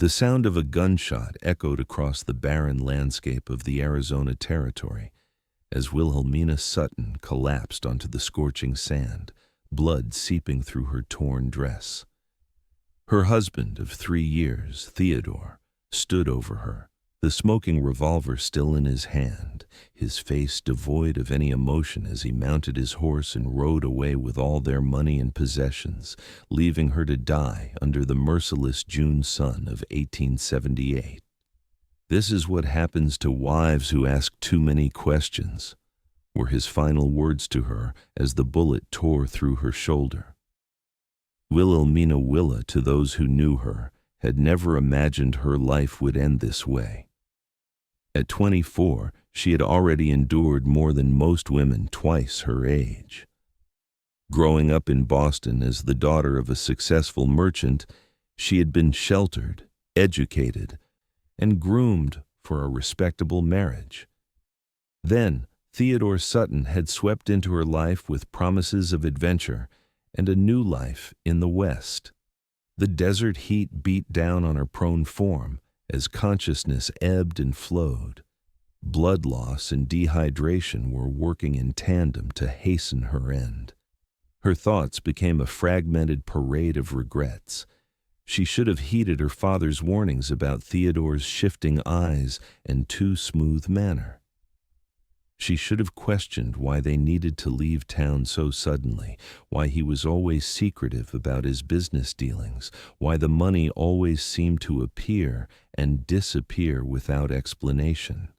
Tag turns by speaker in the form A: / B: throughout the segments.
A: The sound of a gunshot echoed across the barren landscape of the Arizona Territory as Wilhelmina Sutton collapsed onto the scorching sand, blood seeping through her torn dress. Her husband of 3 years, Theodore, stood over her, the smoking revolver still in his hand, his face devoid of any emotion as he mounted his horse and rode away with all their money and possessions, leaving her to die under the merciless June sun of 1878. "This is what happens to wives who ask too many questions," were his final words to her as the bullet tore through her shoulder. Wilhelmina Willa, to those who knew her, had never imagined her life would end this way. At 24, she had already endured more than most women twice her age. Growing up in Boston as the daughter of a successful merchant, she had been sheltered, educated, and groomed for a respectable marriage. Then, Theodore Sutton had swept into her life with promises of adventure and a new life in the West. The desert heat beat down on her prone form as consciousness ebbed and flowed. Blood loss and dehydration were working in tandem to hasten her end. Her thoughts became a fragmented parade of regrets. She should have heeded her father's warnings about Theodore's shifting eyes and too smooth manner. She should have questioned why they needed to leave town so suddenly, why he was always secretive about his business dealings, why the money always seemed to appear and disappear without explanation.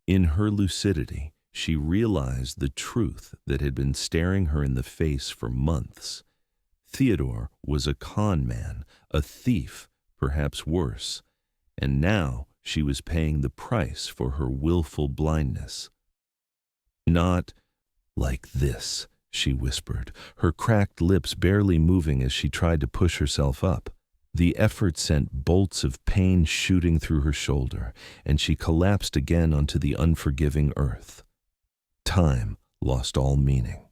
A: In her lucidity, she realized the truth that had been staring her in the face for months. Theodore was a con man, a thief, perhaps worse, and now she was paying the price for her willful blindness. "Not like this," she whispered, her cracked lips barely moving as she tried to push herself up. The effort sent bolts of pain shooting through her shoulder, and she collapsed again onto the unforgiving earth. Time lost all meaning.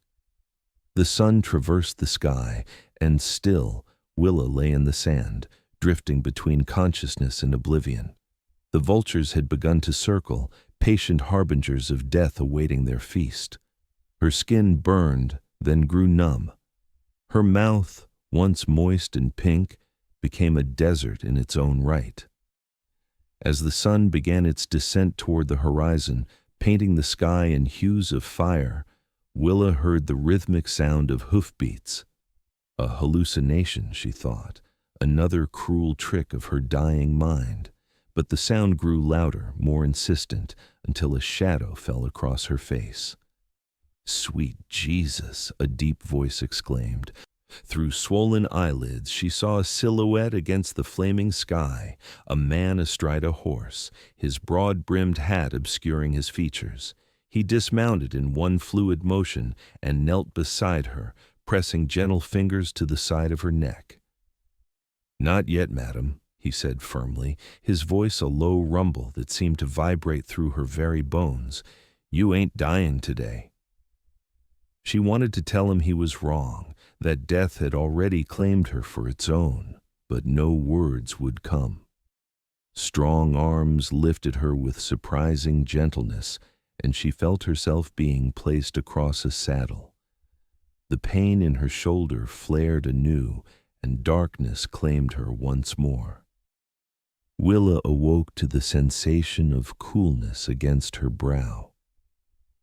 A: The sun traversed the sky, and still Willa lay in the sand, drifting between consciousness and oblivion. The vultures had begun to circle, patient harbingers of death awaiting their feast. Her skin burned, then grew numb. Her mouth, once moist and pink, became a desert in its own right. As the sun began its descent toward the horizon, painting the sky in hues of fire, Willa heard the rhythmic sound of hoofbeats. A hallucination, she thought, another cruel trick of her dying mind. But the sound grew louder, more insistent, until a shadow fell across her face. "Sweet Jesus," a deep voice exclaimed. Through swollen eyelids, she saw a silhouette against the flaming sky, a man astride a horse, his broad-brimmed hat obscuring his features. He dismounted in one fluid motion and knelt beside her, pressing gentle fingers to the side of her neck. "Not yet, madam," he said firmly, his voice a low rumble that seemed to vibrate through her very bones. "You ain't dying today." She wanted to tell him he was wrong, that death had already claimed her for its own, but no words would come. Strong arms lifted her with surprising gentleness, and she felt herself being placed across a saddle. The pain in her shoulder flared anew, and darkness claimed her once more. Willa awoke to the sensation of coolness against her brow.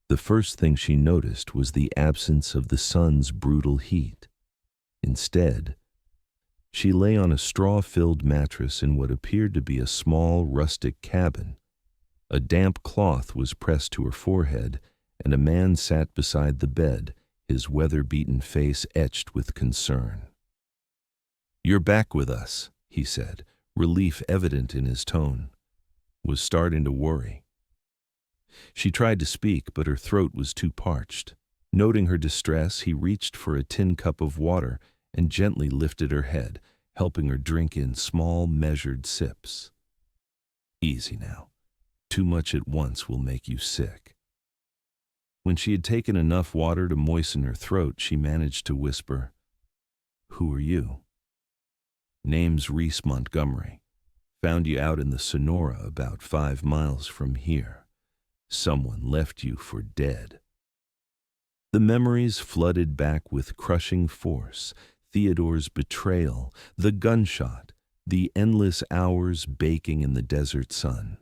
A: The first thing she noticed was the absence of the sun's brutal heat. Instead, she lay on a straw-filled mattress in what appeared to be a small, rustic cabin. A damp cloth was pressed to her forehead, and a man sat beside the bed, his weather-beaten face etched with concern. "You're back with us," he said, relief evident in his tone. Was starting to worry. She tried to speak, but her throat was too parched. Noting her distress, he reached for a tin cup of water and gently lifted her head, helping her drink in small, measured sips. "Easy now. Too much at once will make you sick." When she had taken enough water to moisten her throat, she managed to whisper, "Who are you?" "Name's Reese Montgomery. Found you out in the Sonora about 5 miles from here. Someone left you for dead." The memories flooded back with crushing force. Theodore's betrayal, the gunshot, the endless hours baking in the desert sun.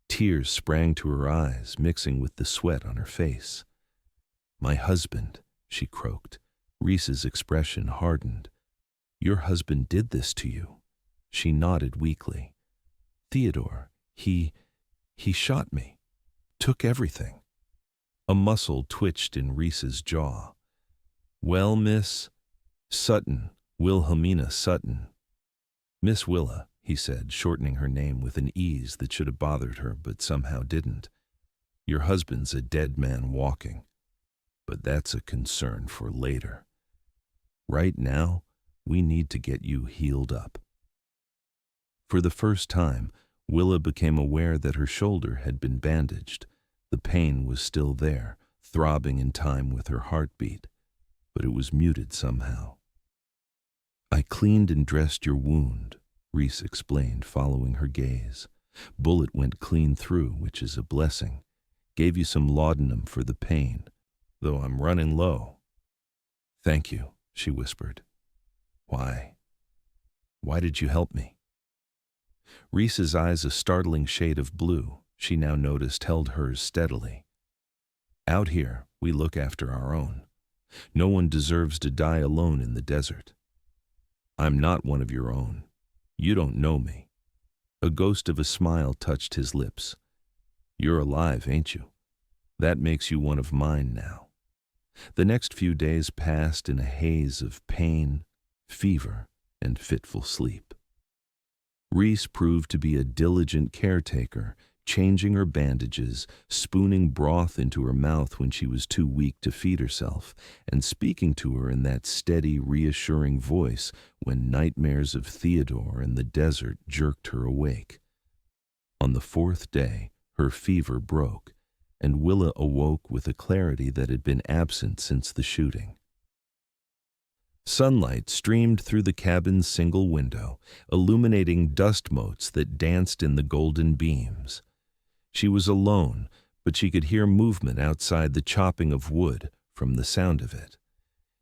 A: Tears sprang to her eyes, mixing with the sweat on her face. "My husband," she croaked. Reese's expression hardened. "Your husband did this to you." She nodded weakly. "Theodore, he shot me. Took everything." A muscle twitched in Reese's jaw. "Well, Miss Sutton, Wilhelmina Sutton." "Miss Willa," he said, shortening her name with an ease that should have bothered her but somehow didn't. "Your husband's a dead man walking. But that's a concern for later. Right now, we need to get you healed up." For the first time, Willa became aware that her shoulder had been bandaged. The pain was still there, throbbing in time with her heartbeat, but it was muted somehow. "I cleaned and dressed your wound," Reese explained, following her gaze. "Bullet went clean through, which is a blessing. Gave you some laudanum for the pain, though I'm running low." "Thank you," she whispered. Why did you help me?" Reese's eyes, a startling shade of blue, she now noticed, held hers steadily. "Out here, we look after our own. No one deserves to die alone in the desert. I'm not one of your own. You don't know me." A ghost of a smile touched his lips. "You're alive, ain't you? That makes you one of mine now." The next few days passed in a haze of pain, fever, and fitful sleep. Reese proved to be a diligent caretaker, changing her bandages, spooning broth into her mouth when she was too weak to feed herself, and speaking to her in that steady, reassuring voice when nightmares of Theodore and the desert jerked her awake. On the 4th day, her fever broke, and Willa awoke with a clarity that had been absent since the shooting. Sunlight streamed through the cabin's single window, illuminating dust motes that danced in the golden beams. She was alone, but she could hear movement outside, the chopping of wood from the sound of it.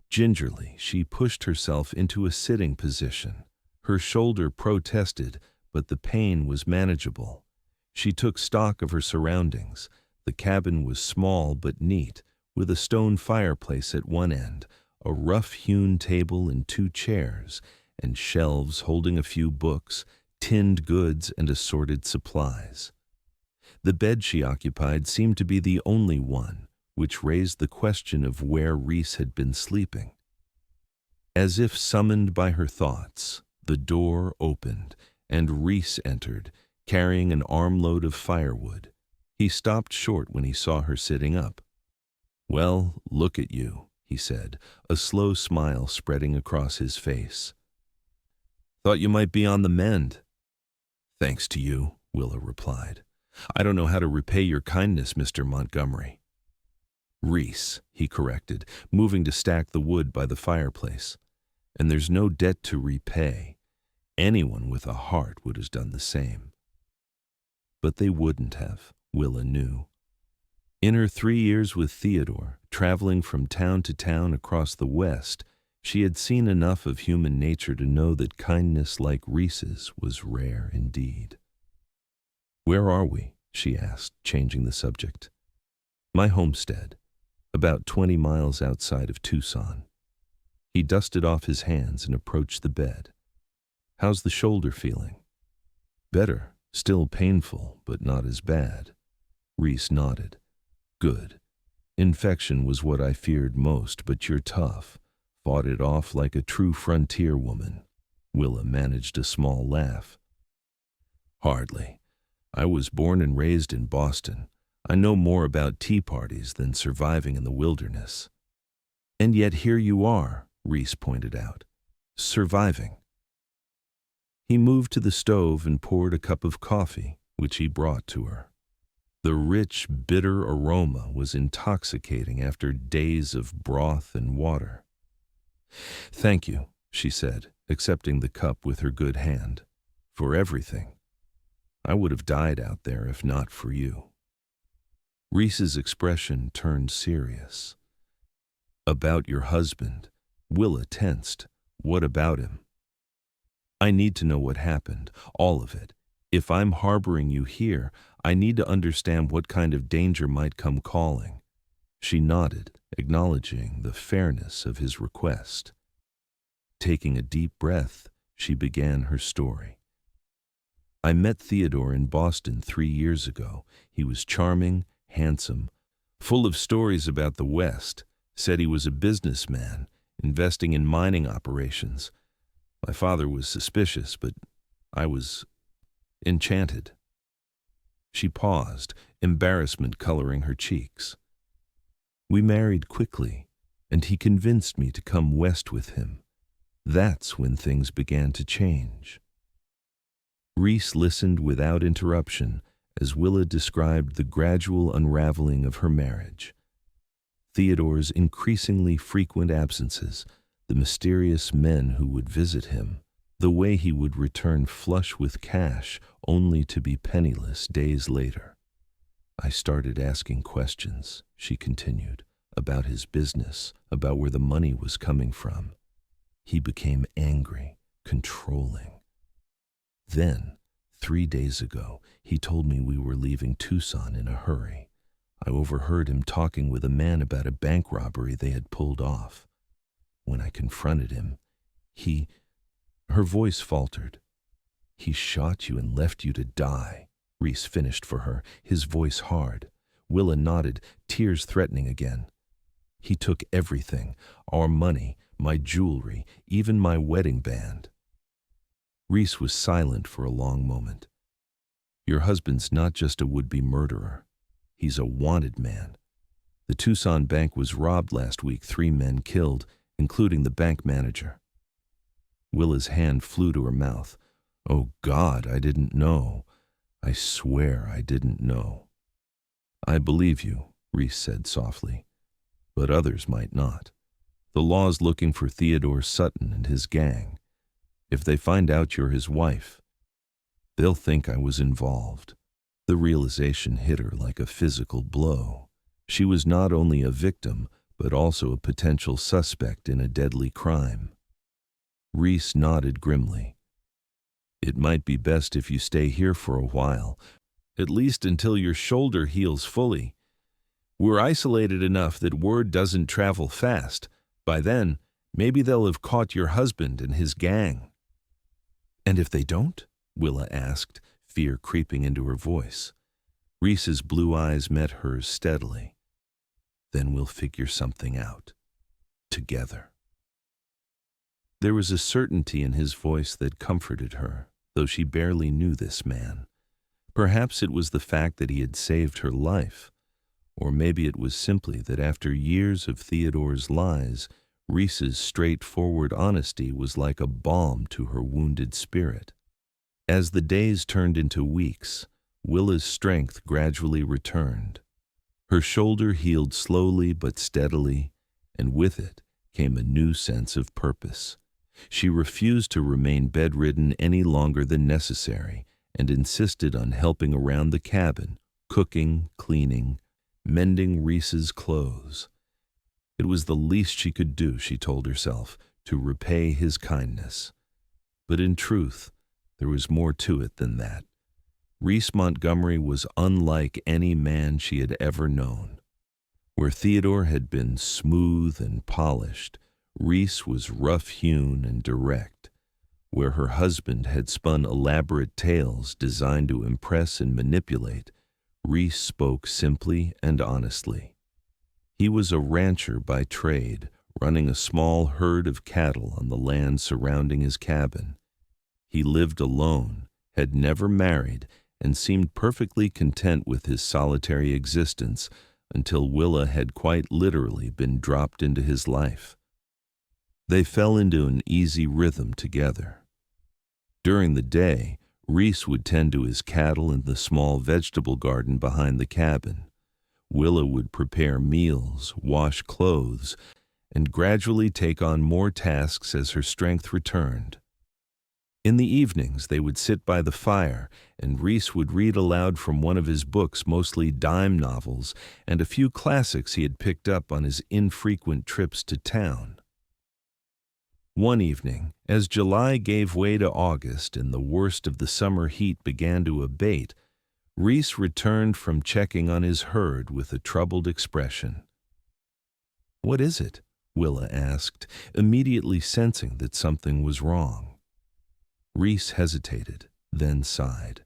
A: Gingerly, she pushed herself into a sitting position. Her shoulder protested, but the pain was manageable. She took stock of her surroundings. The cabin was small but neat, with a stone fireplace at one end, a rough-hewn table and 2 chairs, and shelves holding a few books, tinned goods, and assorted supplies. The bed she occupied seemed to be the only one, which raised the question of where Reese had been sleeping. As if summoned by her thoughts, the door opened, and Reese entered, carrying an armload of firewood. He stopped short when he saw her sitting up. "Well, look at you," he said, a slow smile spreading across his face. "Thought you might be on the mend." "Thanks to you," Willa replied. "I don't know how to repay your kindness, Mr. Montgomery." "Reese," he corrected, moving to stack the wood by the fireplace. "And there's no debt to repay. Anyone with a heart would have done the same." But they wouldn't have, Willa knew. In her 3 years with Theodore, traveling from town to town across the West, she had seen enough of human nature to know that kindness like Reese's was rare indeed. "Where are we?" she asked, changing the subject. "My homestead, about 20 miles outside of Tucson." He dusted off his hands and approached the bed. "How's the shoulder feeling?" "Better, still painful, but not as bad." Reese nodded. "Good. Infection was what I feared most, but you're tough. Fought it off like a true frontier woman." Willa managed a small laugh. "Hardly. I was born and raised in Boston. I know more about tea parties than surviving in the wilderness." "And yet here you are," Reese pointed out. "Surviving." He moved to the stove and poured a cup of coffee, which he brought to her. The rich, bitter aroma was intoxicating after days of broth and water. "Thank you," she said, accepting the cup with her good hand. For everything. I would have died out there if not for you." Reese's expression turned serious. "About your husband." Willa tensed. "What about him?" "I need to know what happened, all of it. If I'm harboring you here, I need to understand what kind of danger might come calling." She nodded, acknowledging the fairness of his request. Taking a deep breath, she began her story. "I met Theodore in Boston 3 years ago. He was charming, handsome, full of stories about the West, said he was a businessman, investing in mining operations. My father was suspicious, but I was enchanted." She paused, embarrassment coloring her cheeks. "We married quickly, and he convinced me to come west with him. That's when things began to change." Reese listened without interruption as Willa described the gradual unraveling of her marriage. Theodore's increasingly frequent absences, the mysterious men who would visit him, the way he would return flush with cash only to be penniless days later. "I started asking questions," she continued, "about his business, about where the money was coming from. He became angry, controlling. Then, 3 days ago, he told me we were leaving Tucson in a hurry. I overheard him talking with a man about a bank robbery they had pulled off. When I confronted him, Her voice faltered. "He shot you and left you to die," Reese finished for her, his voice hard. Willa nodded, tears threatening again. "He took everything, our money, my jewelry, even my wedding band." Reese was silent for a long moment. "Your husband's not just a would-be murderer. He's a wanted man. The Tucson bank was robbed last week, 3 men killed, including the bank manager." Willa's hand flew to her mouth. "Oh God, I didn't know. I swear I didn't know." "I believe you," Reese said softly, "but others might not. The law's looking for Theodore Sutton and his gang. If they find out you're his wife, they'll think I was involved." The realization hit her like a physical blow. She was not only a victim, but also a potential suspect in a deadly crime. Reese nodded grimly. "It might be best if you stay here for a while, at least until your shoulder heals fully. We're isolated enough that word doesn't travel fast. By then, maybe they'll have caught your husband and his gang." "And if they don't?" Willa asked, fear creeping into her voice. Reese's blue eyes met hers steadily. "Then we'll figure something out. Together." There was a certainty in his voice that comforted her, though she barely knew this man. Perhaps it was the fact that he had saved her life, or maybe it was simply that after years of Theodore's lies, Reese's straightforward honesty was like a balm to her wounded spirit. As the days turned into weeks, Willa's strength gradually returned. Her shoulder healed slowly but steadily, and with it came a new sense of purpose. She refused to remain bedridden any longer than necessary and insisted on helping around the cabin, cooking, cleaning, mending Reese's clothes. It was the least she could do, she told herself, to repay his kindness. But in truth, there was more to it than that. Reese Montgomery was unlike any man she had ever known. Where Theodore had been smooth and polished, Reese was rough-hewn and direct. Where her husband had spun elaborate tales designed to impress and manipulate, Reese spoke simply and honestly. He was a rancher by trade, running a small herd of cattle on the land surrounding his cabin. He lived alone, had never married, and seemed perfectly content with his solitary existence until Willa had quite literally been dropped into his life. They fell into an easy rhythm together. During the day, Reese would tend to his cattle in the small vegetable garden behind the cabin. Willa would prepare meals, wash clothes, and gradually take on more tasks as her strength returned. In the evenings, they would sit by the fire, and Reese would read aloud from one of his books, mostly dime novels, and a few classics he had picked up on his infrequent trips to town. One evening, as July gave way to August and the worst of the summer heat began to abate, Reese returned from checking on his herd with a troubled expression. "What is it?" Willa asked, immediately sensing that something was wrong. Reese hesitated, then sighed.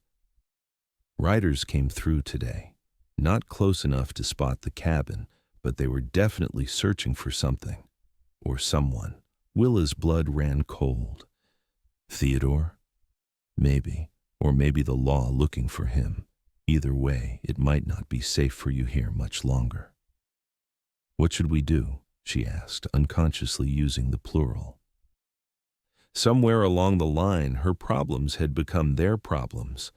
A: "Riders came through today. Not close enough to spot the cabin, but they were definitely searching for something. Or someone." Willa's blood ran cold. "Theodore? Maybe. Or maybe the law looking for him. Either way, it might not be safe for you here much longer." "What should we do?" she asked, unconsciously using the plural. Somewhere along the line, her problems had become their problems.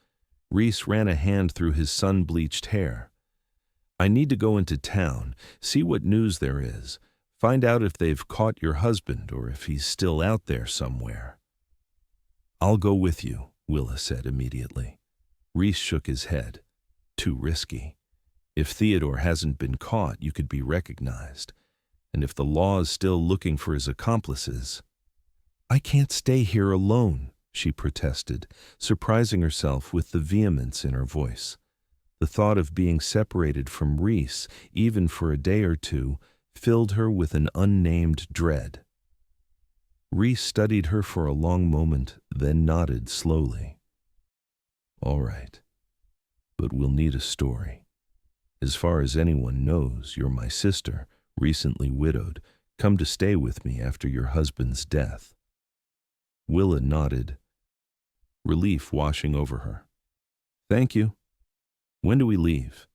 A: Reese ran a hand through his sun-bleached hair. "I need to go into town, see what news there is, find out if they've caught your husband or if he's still out there somewhere." "I'll go with you," Willa said immediately. Reese shook his head. "Too risky. If Theodore hasn't been caught, you could be recognized. And if the law is still looking for his accomplices—" "I can't stay here alone," she protested, surprising herself with the vehemence in her voice. The thought of being separated from Reese, even for a day or two, filled her with an unnamed dread. Reese studied her for a long moment, then nodded slowly. "All right, but we'll need a story. As far as anyone knows, you're my sister, recently widowed, come to stay with me after your husband's death." Willa nodded, relief washing over her. "Thank you. When do we leave?"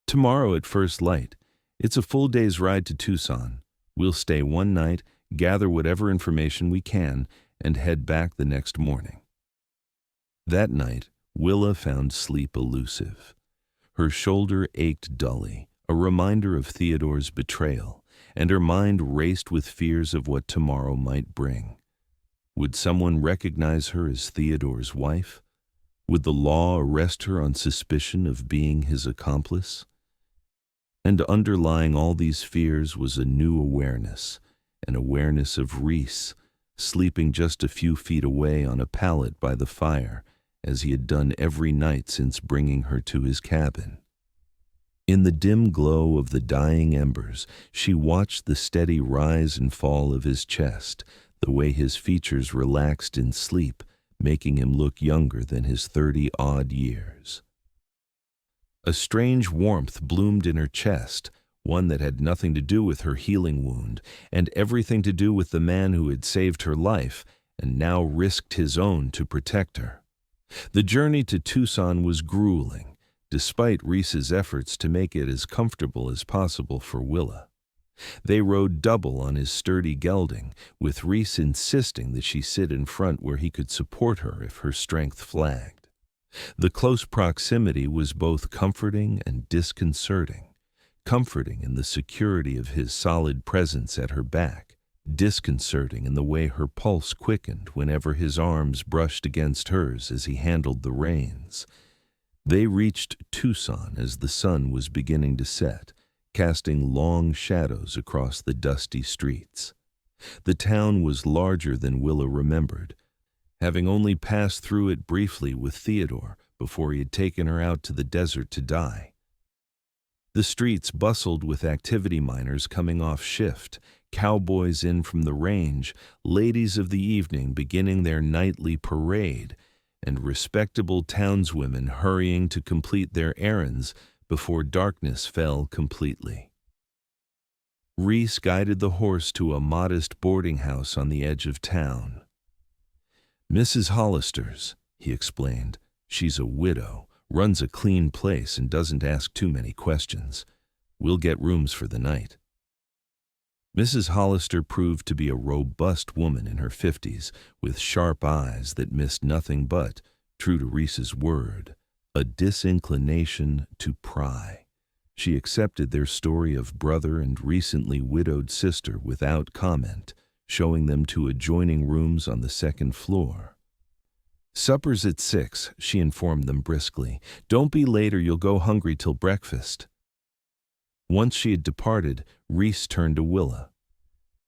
A: "Tomorrow at first light. It's a full day's ride to Tucson. We'll stay one night, gather whatever information we can, and head back the next morning." That night, Willa found sleep elusive. Her shoulder ached dully, a reminder of Theodore's betrayal, and her mind raced with fears of what tomorrow might bring. Would someone recognize her as Theodore's wife? Would the law arrest her on suspicion of being his accomplice? And underlying all these fears was a new awareness, an awareness of Reese, sleeping just a few feet away on a pallet by the fire, as he had done every night since bringing her to his cabin. In the dim glow of the dying embers, she watched the steady rise and fall of his chest, the way his features relaxed in sleep, making him look younger than his 30-odd years. A strange warmth bloomed in her chest, one that had nothing to do with her healing wound, and everything to do with the man who had saved her life and now risked his own to protect her. The journey to Tucson was grueling, despite Reese's efforts to make it as comfortable as possible for Willa. They rode double on his sturdy gelding, with Reese insisting that she sit in front where he could support her if her strength flagged. The close proximity was both comforting and disconcerting, comforting in the security of his solid presence at her back, disconcerting in the way her pulse quickened whenever his arms brushed against hers as he handled the reins. They reached Tucson as the sun was beginning to set, casting long shadows across the dusty streets. The town was larger than Willa remembered, having only passed through it briefly with Theodore before he had taken her out to the desert to die. The streets bustled with activity miners coming off shift, cowboys in from the range, ladies of the evening beginning their nightly parade, and respectable townswomen hurrying to complete their errands before darkness fell completely. Reese guided the horse to a modest boarding house on the edge of town. "Mrs. Hollister's," he explained. "She's a widow, runs a clean place, and doesn't ask too many questions. We'll get rooms for the night." Mrs. Hollister proved to be a robust woman in her 50s, with sharp eyes that missed nothing but, true to Reese's word, a disinclination to pry. She accepted their story of brother and recently widowed sister without comment, showing them to adjoining rooms on the second floor. "Supper's at 6, she informed them briskly. "Don't be late or you'll go hungry till breakfast." Once she had departed, Reese turned to Willa.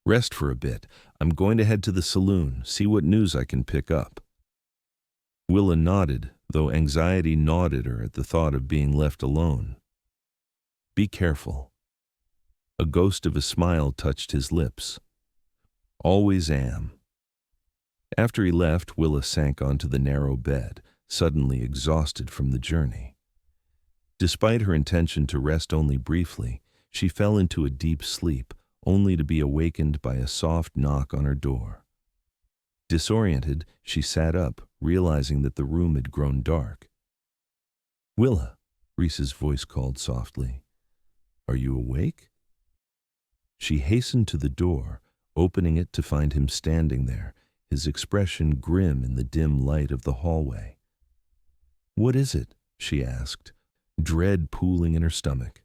A: "Rest for a bit. I'm going to head to the saloon, see what news I can pick up." Willa nodded, though anxiety gnawed at her at the thought of being left alone. "Be careful." A ghost of a smile touched his lips. "Always am." After he left, Willa sank onto the narrow bed, suddenly exhausted from the journey. Despite her intention to rest only briefly, she fell into a deep sleep, only to be awakened by a soft knock on her door. Disoriented, she sat up, realizing that the room had grown dark. "Willa," Reese's voice called softly. "Are you awake?" She hastened to the door, opening it to find him standing there, his expression grim in the dim light of the hallway. "What is it?" she asked, dread pooling in her stomach.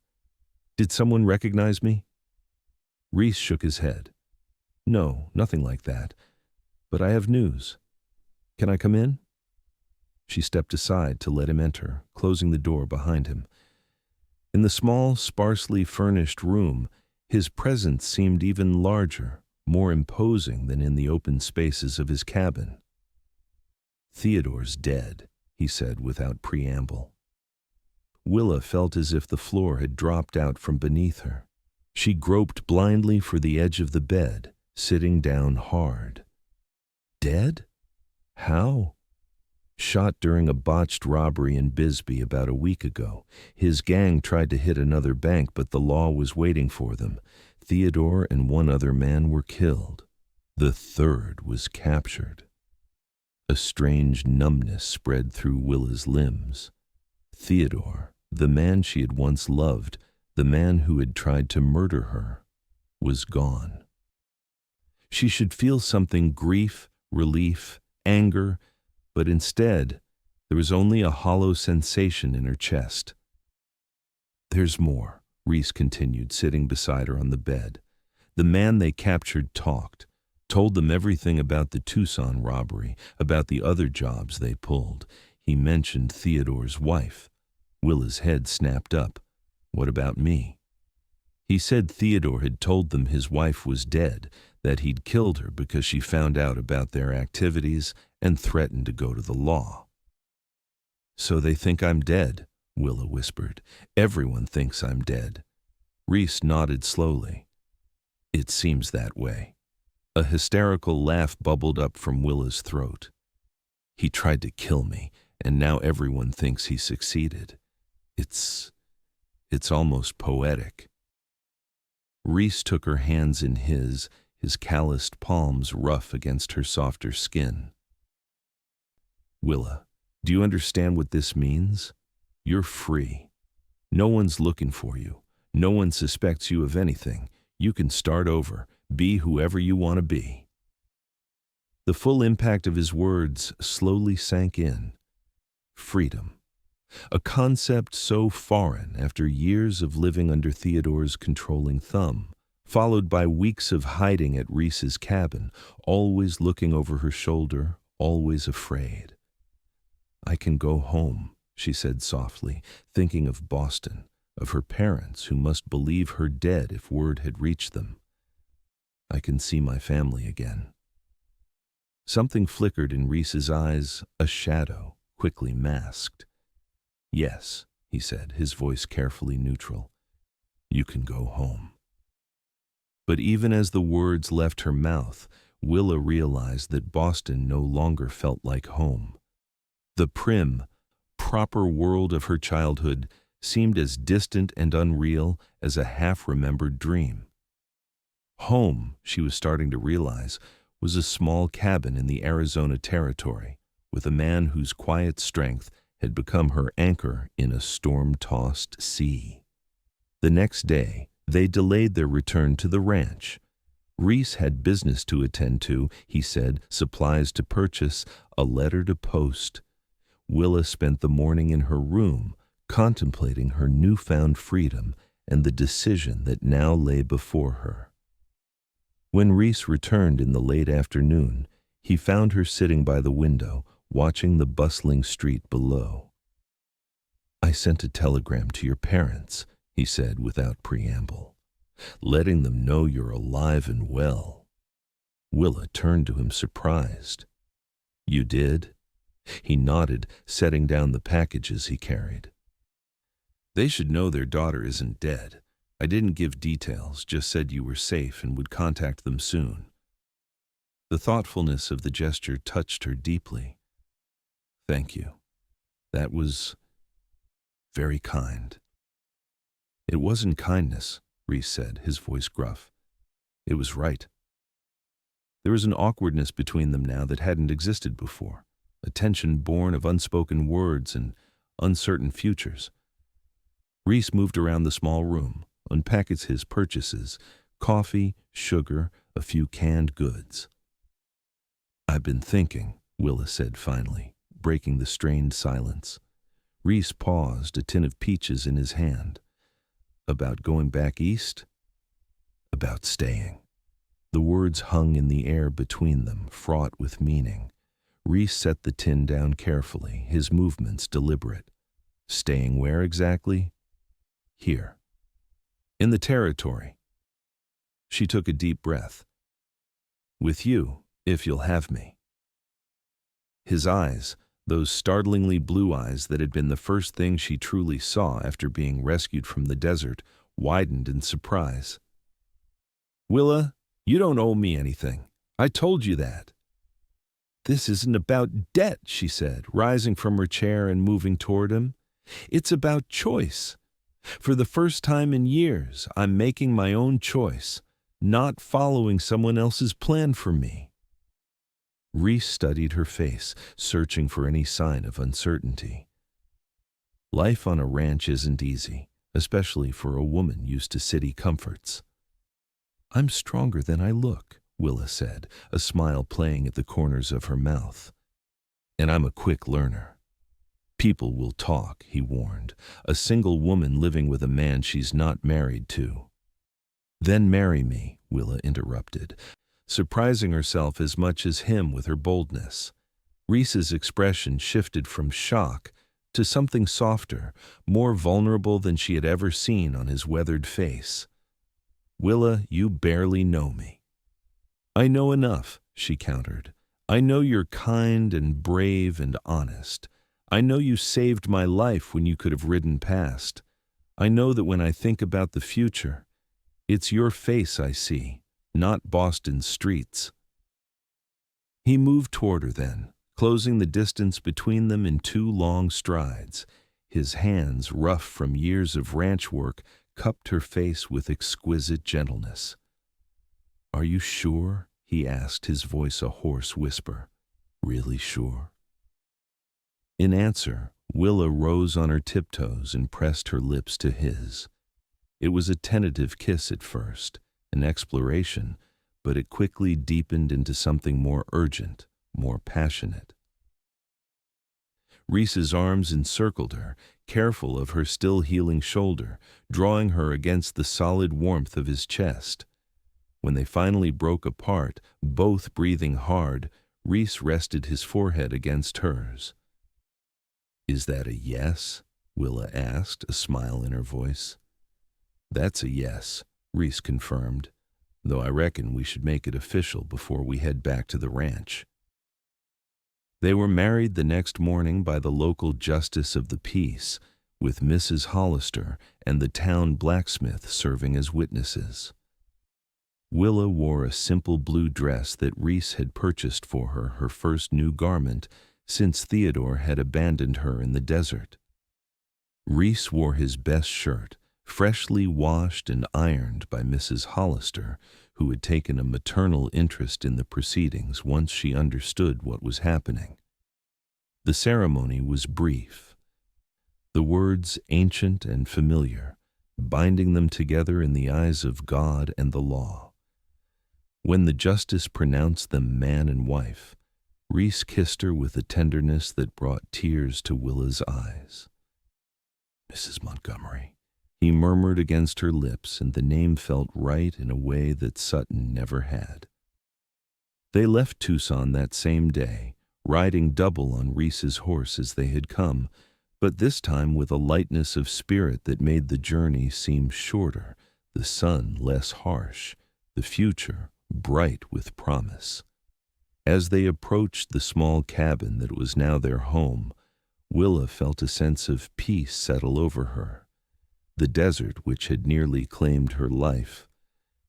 A: "Did someone recognize me?" Reese shook his head. "No, nothing like that. But I have news. Can I come in?" She stepped aside to let him enter, closing the door behind him. In the small, sparsely furnished room, his presence seemed even larger, more imposing than in the open spaces of his cabin. "Theodore's dead," he said without preamble. Willa felt as if the floor had dropped out from beneath her. She groped blindly for the edge of the bed, sitting down hard. "Dead? How?" "Shot during a botched robbery in Bisbee about a week ago. His gang tried to hit another bank, but the law was waiting for them. Theodore and one other man were killed. The third was captured." A strange numbness spread through Willa's limbs. Theodore, the man she had once loved, the man who had tried to murder her, was gone. She should feel something: grief, relief, anger, but instead, there was only a hollow sensation in her chest. "There's more," Reese continued, sitting beside her on the bed. "The man they captured talked, told them everything about the Tucson robbery, about the other jobs they pulled. He mentioned Theodore's wife." Willa's head snapped up. "What about me?" "He said Theodore had told them his wife was dead, that he'd killed her because she found out about their activities and threatened to go to the law." "So they think I'm dead," Willa whispered. "Everyone thinks I'm dead." Reese nodded slowly. "It seems that way." A hysterical laugh bubbled up from Willa's throat. "He tried to kill me, and now everyone thinks he succeeded. It's almost poetic." Reese took her hands in his calloused palms rough against her softer skin. "Willa, do you understand what this means? You're free. No one's looking for you. No one suspects you of anything. You can start over, be whoever you want to be." The full impact of his words slowly sank in. Freedom. A concept so foreign after years of living under Theodore's controlling thumb, followed by weeks of hiding at Reese's cabin, always looking over her shoulder, always afraid. "I can go home," she said softly, thinking of Boston, of her parents who must believe her dead if word had reached them. "I can see my family again." Something flickered in Reese's eyes, a shadow, quickly masked. "Yes," he said, his voice carefully neutral. "You can go home." But even as the words left her mouth, Willa realized that Boston no longer felt like home. The prim, proper world of her childhood seemed as distant and unreal as a half-remembered dream. Home, she was starting to realize, was a small cabin in the Arizona Territory, with a man whose quiet strength had become her anchor in a storm-tossed sea. The next day, they delayed their return to the ranch. Reese had business to attend to, he said, supplies to purchase, a letter to post. Willa spent the morning in her room, contemplating her newfound freedom and the decision that now lay before her. When Reese returned in the late afternoon, he found her sitting by the window, watching the bustling street below. "I sent a telegram to your parents," he said without preamble, "letting them know you're alive and well." Willa turned to him surprised. "You did?" He nodded, setting down the packages he carried. "They should know their daughter isn't dead. I didn't give details, just said you were safe and would contact them soon." The thoughtfulness of the gesture touched her deeply. "Thank you. That was very kind." "It wasn't kindness," Reese said, his voice gruff. "It was right." There was an awkwardness between them now that hadn't existed before, a tension born of unspoken words and uncertain futures. Reese moved around the small room, unpacked his purchases, coffee, sugar, a few canned goods. "I've been thinking," Willa said finally, breaking the strained silence. Reese paused, a tin of peaches in his hand. "About going back east?" "About staying." The words hung in the air between them, fraught with meaning. Reese set the tin down carefully, his movements deliberate. "Staying where exactly?" "Here. In the territory." She took a deep breath. "With you, if you'll have me." His eyes, those startlingly blue eyes that had been the first thing she truly saw after being rescued from the desert, widened in surprise. "Willa, you don't owe me anything. I told you that." "This isn't about debt," she said, rising from her chair and moving toward him. "It's about choice. For the first time in years, I'm making my own choice, not following someone else's plan for me." Reese studied her face, searching for any sign of uncertainty. Life on a ranch isn't easy, especially for a woman used to city comforts. "I'm stronger than I look," Willa said, a smile playing at the corners of her mouth. "And I'm a quick learner." "People will talk," he warned. "A single woman living with a man she's not married to." "Then marry me," Willa interrupted, surprising herself as much as him with her boldness. Reese's expression shifted from shock to something softer, more vulnerable than she had ever seen on his weathered face. "Willa, you barely know me." "I know enough," she countered. "I know you're kind and brave and honest. I know you saved my life when you could have ridden past. I know that when I think about the future, it's your face I see, not Boston's streets." He moved toward her then, closing the distance between them in 2 long strides. His hands, rough from years of ranch work, cupped her face with exquisite gentleness. "Are you sure?" he asked, his voice a hoarse whisper. "Really sure?" In answer, Willa rose on her tiptoes and pressed her lips to his. It was a tentative kiss at first, an exploration, but it quickly deepened into something more urgent, more passionate. Reese's arms encircled her, careful of her still healing shoulder, drawing her against the solid warmth of his chest. When they finally broke apart, both breathing hard, Reese rested his forehead against hers. "Is that a yes?" Willa asked, a smile in her voice. "That's a yes," Reese confirmed, "though I reckon we should make it official before we head back to the ranch." They were married the next morning by the local justice of the peace, with Mrs. Hollister and the town blacksmith serving as witnesses. Willa wore a simple blue dress that Reese had purchased for her, her first new garment since Theodore had abandoned her in the desert. Reese wore his best shirt, freshly washed and ironed by Mrs. Hollister, who had taken a maternal interest in the proceedings once she understood what was happening. The ceremony was brief. The words ancient and familiar, binding them together in the eyes of God and the law. When the justice pronounced them man and wife, Reese kissed her with a tenderness that brought tears to Willa's eyes. "Mrs. Montgomery," he murmured against her lips, and the name felt right in a way that Sutton never had. They left Tucson that same day, riding double on Reese's horse as they had come, but this time with a lightness of spirit that made the journey seem shorter, the sun less harsh, the future bright with promise. As they approached the small cabin that was now their home, Willa felt a sense of peace settle over her. The desert, which had nearly claimed her life,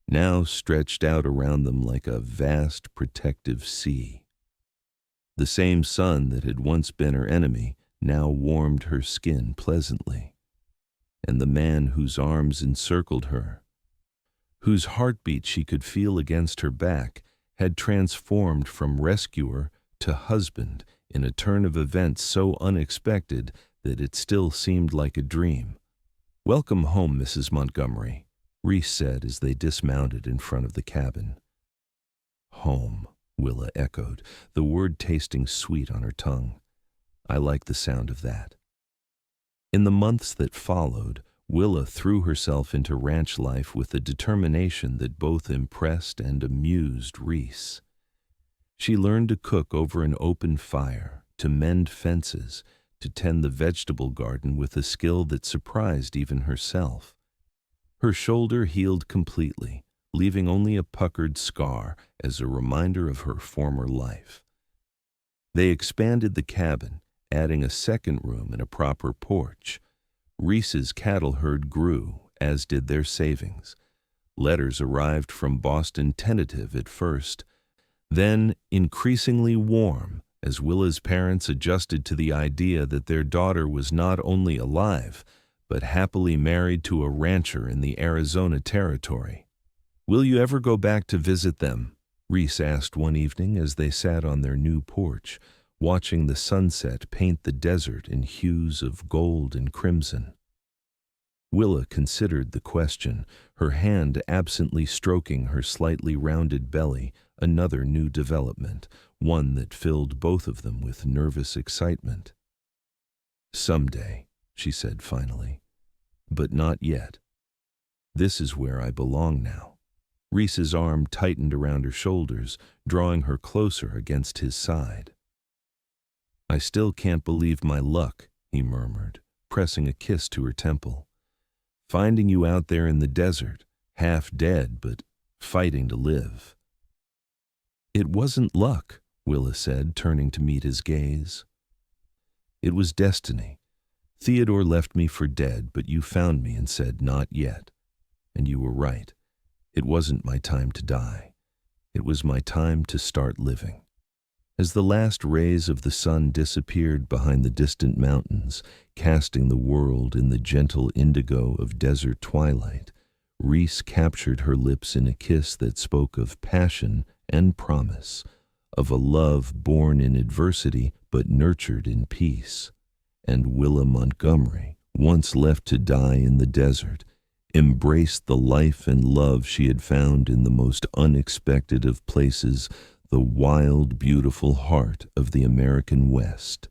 A: now stretched out around them like a vast protective sea. The same sun that had once been her enemy now warmed her skin pleasantly, and the man whose arms encircled her, whose heartbeat she could feel against her back, had transformed from rescuer to husband in a turn of events so unexpected that it still seemed like a dream. "Welcome home, Mrs. Montgomery," Reese said as they dismounted in front of the cabin. "Home," Willa echoed, the word tasting sweet on her tongue. "I like the sound of that." In the months that followed, Willa threw herself into ranch life with a determination that both impressed and amused Reese. She learned to cook over an open fire, to mend fences, to tend the vegetable garden with a skill that surprised even herself. Her shoulder healed completely, leaving only a puckered scar as a reminder of her former life. They expanded the cabin, adding a second room and a proper porch. Reese's cattle herd grew, as did their savings. Letters arrived from Boston, tentative at first, then increasingly warm as Willa's parents adjusted to the idea that their daughter was not only alive, but happily married to a rancher in the Arizona Territory. "Will you ever go back to visit them?" Reese asked one evening as they sat on their new porch, watching the sunset paint the desert in hues of gold and crimson. Willa considered the question, her hand absently stroking her slightly rounded belly, another new development, one that filled both of them with nervous excitement. "Someday," she said finally, "but not yet. This is where I belong now." Reese's arm tightened around her shoulders, drawing her closer against his side. "I still can't believe my luck," he murmured, pressing a kiss to her temple. "Finding you out there in the desert, half dead but fighting to live." "It wasn't luck," Willa said, turning to meet his gaze. "It was destiny. Theodore left me for dead, but you found me and said, 'Not yet.' And you were right. It wasn't my time to die. It was my time to start living." As the last rays of the sun disappeared behind the distant mountains, casting the world in the gentle indigo of desert twilight, Reese captured her lips in a kiss that spoke of passion and promise, of a love born in adversity but nurtured in peace. And Willa Montgomery, once left to die in the desert, embraced the life and love she had found in the most unexpected of places, the wild, beautiful heart of the American West.